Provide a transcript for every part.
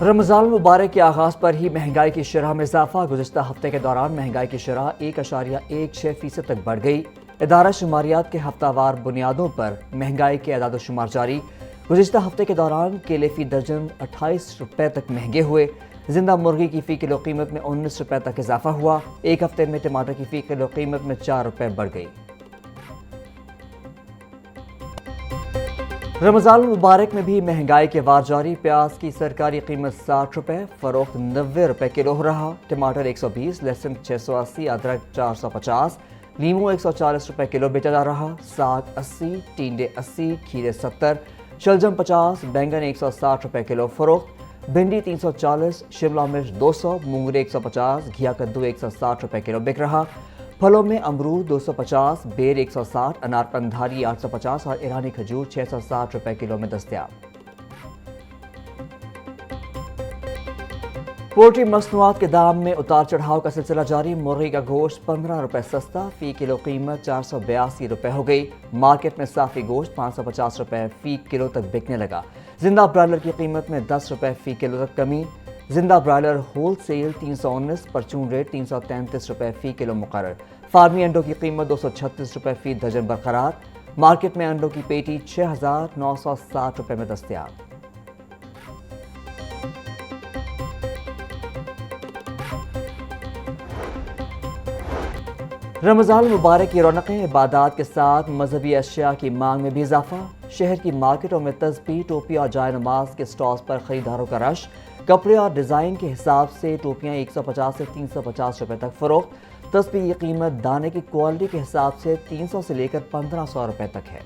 رمضان المبارک کے آغاز پر ہی مہنگائی کی شرح میں اضافہ۔ گزشتہ ہفتے کے دوران مہنگائی کی شرح 1.16% تک بڑھ گئی۔ ادارہ شماریات کے ہفتہ وار بنیادوں پر مہنگائی کے اعداد و شمار جاری۔ گزشتہ ہفتے کے دوران کیلے فی درجن 28 روپے تک مہنگے ہوئے۔ زندہ مرغی کی فی کلو قیمت میں 19 روپے تک اضافہ ہوا۔ ایک ہفتے میں ٹماٹر کی فی کلو قیمت میں 4 روپے بڑھ گئی۔ رمضان المبارک میں بھی مہنگائی کے وار جاری۔ پیاز کی سرکاری قیمت 60 روپے، فروخت 90 روپے کلو ہو رہا۔ ٹماٹر 120، لہسن 680، ادرک 450، لیموں 140 روپے کلو بیچا جا رہا۔ ساگ 80، ٹینڈے 80، کھیرے 70، شلجم 50، بینگن 160 روپے کلو فروخت۔ بھنڈی 340، شملہ مرچ 200، مونگرے 150، گھیا کدو 160 روپے کلو بک رہا۔ پھلوں میں امرود 250، بیر 160، انار قندھاری 850 اور ایرانی کھجور 660 روپے کلو میں دستیاب۔ پولٹری مصنوعات کے دام میں اتار چڑھاؤ کا سلسلہ جاری۔ مرغی کا گوشت 15 روپے سستا، فی کلو قیمت 482 روپے ہو گئی۔ مارکیٹ میں صافی گوشت 550 روپے فی کلو تک بکنے لگا۔ زندہ برائلر کی قیمت میں 10 روپے فی کلو تک کمی۔ زندہ برائلر ہول سیل 319، پرچون ریٹ 333 روپے فی کلو مقرر۔ فارمی انڈوں کی قیمت 236 روپے فی درجن برقرار۔ مارکیٹ میں انڈوں کی پیٹی 6960 روپے میں دستیاب۔ رمضان المبارک کی رونقیں، عبادات کے ساتھ مذہبی اشیاء کی مانگ میں بھی اضافہ۔ شہر کی مارکیٹوں میں تسبیح، ٹوپی اور جائے نماز کے سٹالز پر خریداروں کا رش۔ کپڑے اور ڈیزائن کے حساب سے ٹوپیاں 150 سے 350 روپے تک فروخت۔ تسبیح کی قیمت دانے کی کوالٹی کے حساب سے 300 سے لے کر 1500 روپے تک ہے۔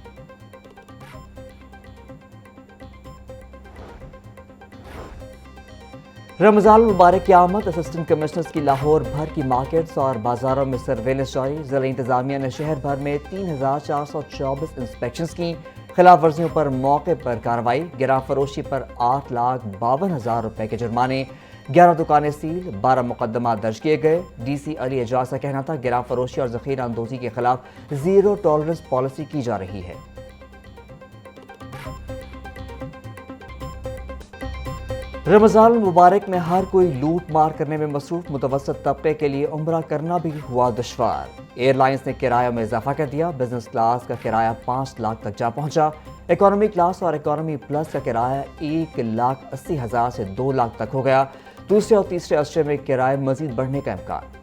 رمضان المبارک کی آمد، اسسٹنٹ کمشنرز کی لاہور بھر کی مارکیٹس اور بازاروں میں سرویلنس جاری۔ ضلعی انتظامیہ نے شہر بھر میں 3424 انسپیکشنز کی۔ خلاف ورزیوں پر موقع پر کارروائی۔ گراں فروشی پر 8,52,000 روپے کے جرمانے۔ 11 دکانیں سیل، 12 مقدمات درج کیے گئے۔ ڈی سی علی اعجاز کا کہنا تھا، گراں فروشی اور ذخیرہ اندوزی کے خلاف زیرو ٹالرنس پالیسی کی جا رہی ہے۔ رمضان المبارک میں ہر کوئی لوٹ مار کرنے میں مصروف۔ متوسط طبقے کے لیے عمرہ کرنا بھی ہوا دشوار۔ ایئر لائنز نے کرایہ میں اضافہ کر دیا۔ بزنس کلاس کا کرایہ 5 لاکھ تک جا پہنچا۔ اکانومی کلاس اور اکانومی پلس کا کرایہ 1,80,000 سے 2 لاکھ تک ہو گیا۔ دوسرے اور تیسرے عشرے میں کرائے مزید بڑھنے کا امکان۔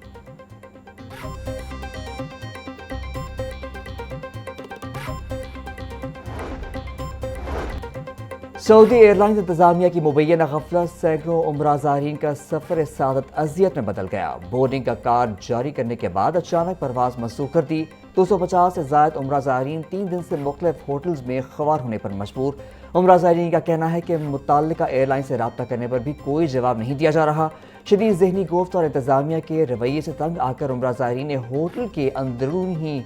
سعودی ایئر لائنز انتظامیہ کی مبینہ غفلت، سینکڑوں عمرہ زائرین کا سفر سعادت اذیت میں بدل گیا۔ بورڈنگ کا کارڈ جاری کرنے کے بعد اچانک پرواز منسوخ کر دی۔ 250 سے زائد عمرہ زائرین 3 دن سے مختلف ہوٹلز میں خوار ہونے پر مجبور۔ عمرہ زائرین کا کہنا ہے کہ متعلقہ ایئر لائن سے رابطہ کرنے پر بھی کوئی جواب نہیں دیا جا رہا۔ شدید ذہنی گفت اور انتظامیہ کے رویے سے تنگ آ کر عمرہ زائرین نے ہوٹل کے اندرون ہی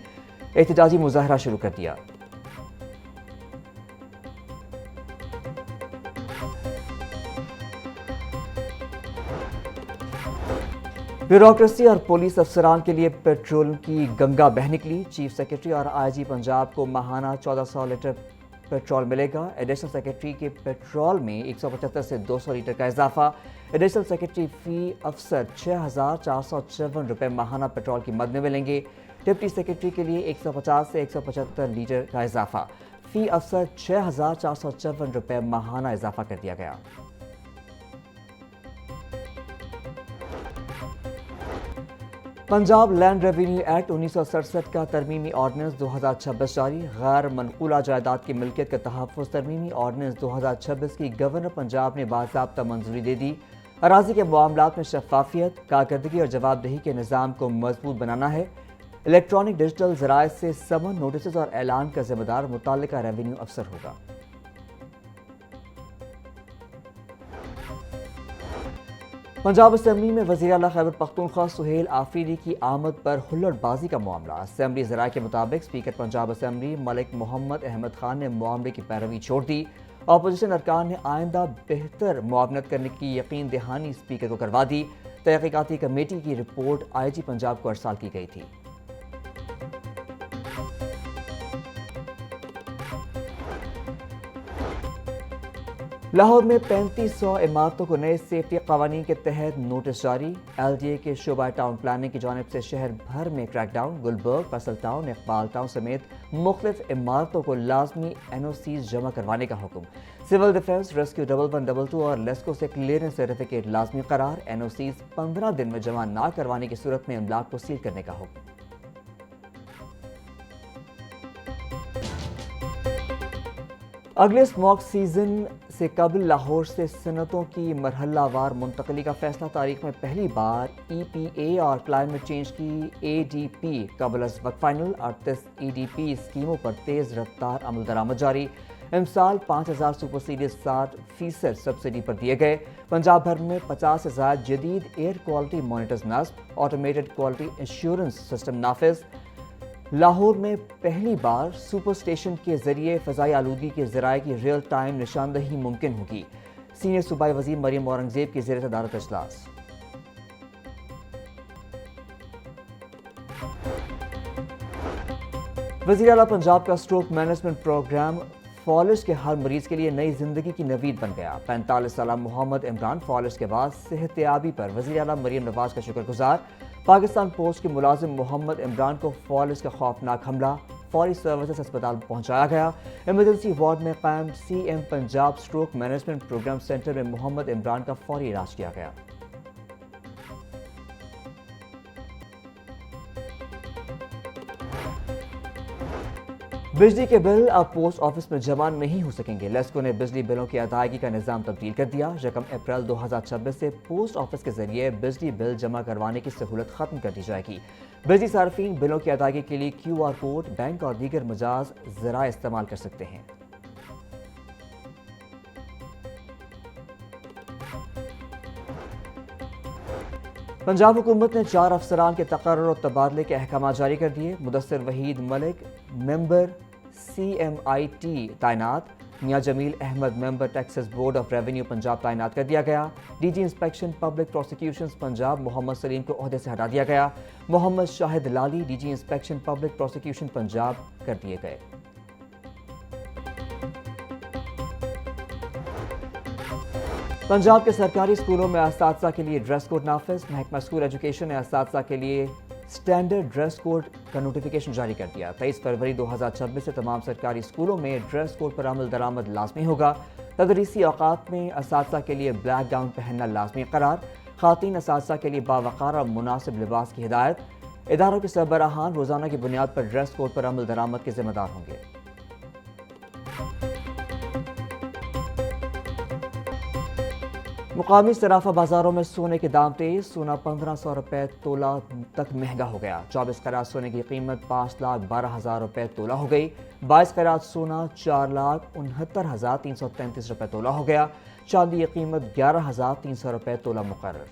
احتجاجی مظاہرہ شروع کر دیا۔ بیوروکریسی اور پولیس افسران کے لیے پیٹرول کی گنگا بہہ نکلی۔ چیف سیکرٹری اور آئی جی پنجاب کو ماہانہ 1400 لیٹر پیٹرول ملے گا۔ ایڈیشنل سیکرٹری کے پیٹرول میں 175 سے 200 لیٹر کا اضافہ۔ ایڈیشنل سیکرٹری فی افسر 6454 روپے ماہانہ پیٹرول کی مد میں ملیں گے۔ ڈپٹی سیکرٹری کے لیے 150 سے 175 لیٹر کا اضافہ۔ فی افسر 6454 روپے ماہانہ اضافہ کر دیا گیا۔ پنجاب لینڈ ریونیو ایکٹ 1967 کا ترمیمی آرڈیننس 2026 جاری۔ غیر منقولہ جائیداد کی ملکیت کا تحفظ ترمیمی آرڈیننس 2026 کی گورنر پنجاب نے باضابطہ منظوری دے دی۔ اراضی کے معاملات میں شفافیت، کارکردگی اور جواب دہی کے نظام کو مضبوط بنانا ہے۔ الیکٹرانک ڈیجیٹل ذرائع سے سمن، نوٹسز اور اعلان کا ذمہ دار متعلقہ ریونیو افسر ہوگا۔ پنجاب اسمبلی میں وزیر اعلیٰ خیبر پختونخوا سہیل آفریدی کی آمد پر ہلڑ بازی کا معاملہ۔ اسمبلی ذرائع کے مطابق اسپیکر پنجاب اسمبلی ملک محمد احمد خان نے معاملے کی پیروی چھوڑ دی۔ اپوزیشن ارکان نے آئندہ بہتر معاونت کرنے کی یقین دہانی اسپیکر کو کروا دی۔ تحقیقاتی کمیٹی کی رپورٹ آئی جی پنجاب کو ارسال کی گئی تھی۔ لاہور میں 3500 عمارتوں کو نئے سیفٹی قوانین کے تحت نوٹس جاری۔ LDA کے شعبہ ٹاؤن پلاننگ کی جانب سے شہر بھر میں crackdown. Gulberg, Faisal town, Iqbal town سمیت مختلف عمارتوں کو لازمی NOCs جمع کروانے کا حکم۔ سول ڈیفنس، ریسکیو 1112 اور لیسکو سے کلیئرنس سرٹیفکیٹ لازمی قرار۔ NOCs 15 دن میں جمع نہ کروانے کی صورت میں املاک کو سیل کرنے کا حکم۔ اگلے اسموک سیزن سے قبل لاہور سے صنعتوں کی مرحلہ وار منتقلی کا فیصلہ۔ تاریخ میں پہلی بار EPA اور کلائمیٹ چینج کی ADP قبل از وقت فائنل۔ 38 EDP اسکیموں پر تیز رفتار عمل درآمد جاری۔ امسال 5000 سپر سیڈز 60% سبسڈی پر دیے گئے۔ پنجاب بھر میں 50 سے زائد جدید ایئر کوالٹی مانیٹرز نصب۔ آٹومیٹڈ کوالٹی انشورنس سسٹم نافذ۔ لاہور میں پہلی بار سپر اسٹیشن کے ذریعے فضائی آلودگی کے ذرائع کی ریئل ٹائم نشاندہی ممکن ہوگی۔ سینئر صوبائی وزیر مریم اورنگزیب کی زیر صدارت اجلاس۔ وزیر اعلیٰ پنجاب کا اسٹروک مینجمنٹ پروگرام فالج کے ہر مریض کے لیے نئی زندگی کی نوید بن گیا۔ 45 سالہ محمد عمران فالج کے بعد صحت یابی پر وزیر اعلیٰ مریم نواز کا شکر گزار۔ پاکستان پوسٹ کے ملازم محمد عمران کو فالج کا خوفناک حملہ، فوری سروسز اسپتال پہنچایا گیا۔ ایمرجنسی وارڈ میں قائم CM Punjab stroke management program centre میں محمد عمران کا فوری علاج کیا گیا۔ بجلی کے بل اب پوسٹ آفس میں جمع نہیں ہو سکیں گے۔ لیسکو نے بجلی بلوں کی ادائیگی کا نظام تبدیل کر دیا۔ 1 اپریل 2026 سے پوسٹ آفس کے ذریعے بجلی بل جمع کروانے کی سہولت ختم کر دی جائے گی۔ بجلی صارفین بلوں کی ادائیگی کے لیے QR کوڈ، بینک اور دیگر مجاز ذرائع استعمال کر سکتے ہیں۔ پنجاب حکومت نے 4 افسران کے تقرر اور تبادلے کے احکامات جاری کر دیے۔ مدثر وحید ملک ممبر CMIT تعینات۔ Mian Jamil Ahmed member taxes board of revenue Punjab تعینات کر دیا گیا۔ DG inspection public prosecutions Punjab Muhammad Saleem کو عہدے سے ہٹا دیا گیا۔ Muhammad Shahid Lali DG inspection public prosecution Punjab کر دیے گئے۔ پنجاب کے سرکاری اسکولوں میں اساتذہ کے لیے ڈریس کوڈ نافذ۔ محکمہ اسکول ایجوکیشن نے اساتذہ کے لیے اسٹینڈرڈ ڈریس کوڈ کا نوٹیفیکیشن جاری کر دیا۔ 23 فروری 2026 سے تمام سرکاری اسکولوں میں ڈریس کوڈ پر عمل درآمد لازمی ہوگا۔ تدریسی اوقات میں اساتذہ کے لیے بلیک گاؤن پہننا لازمی قرار۔ خواتین اساتذہ کے لیے باوقار اور مناسب لباس کی ہدایت۔ اداروں کے سربراہان روزانہ کی بنیاد پر ڈریس کوڈ پر عمل درآمد کے ذمہ دار ہوں گے۔ مقامی صرافہ بازاروں میں سونے کے دام تیز۔ سونا 1500 روپے تولہ تک مہنگا ہو گیا۔ 24 قیرات سونے کی قیمت 5,12,000 روپے تولہ ہو گئی۔ 22 قیرات سونا 4,69,333 روپے تولہ ہو گیا۔ چاندی کی قیمت 11,300 روپے تولہ مقرر۔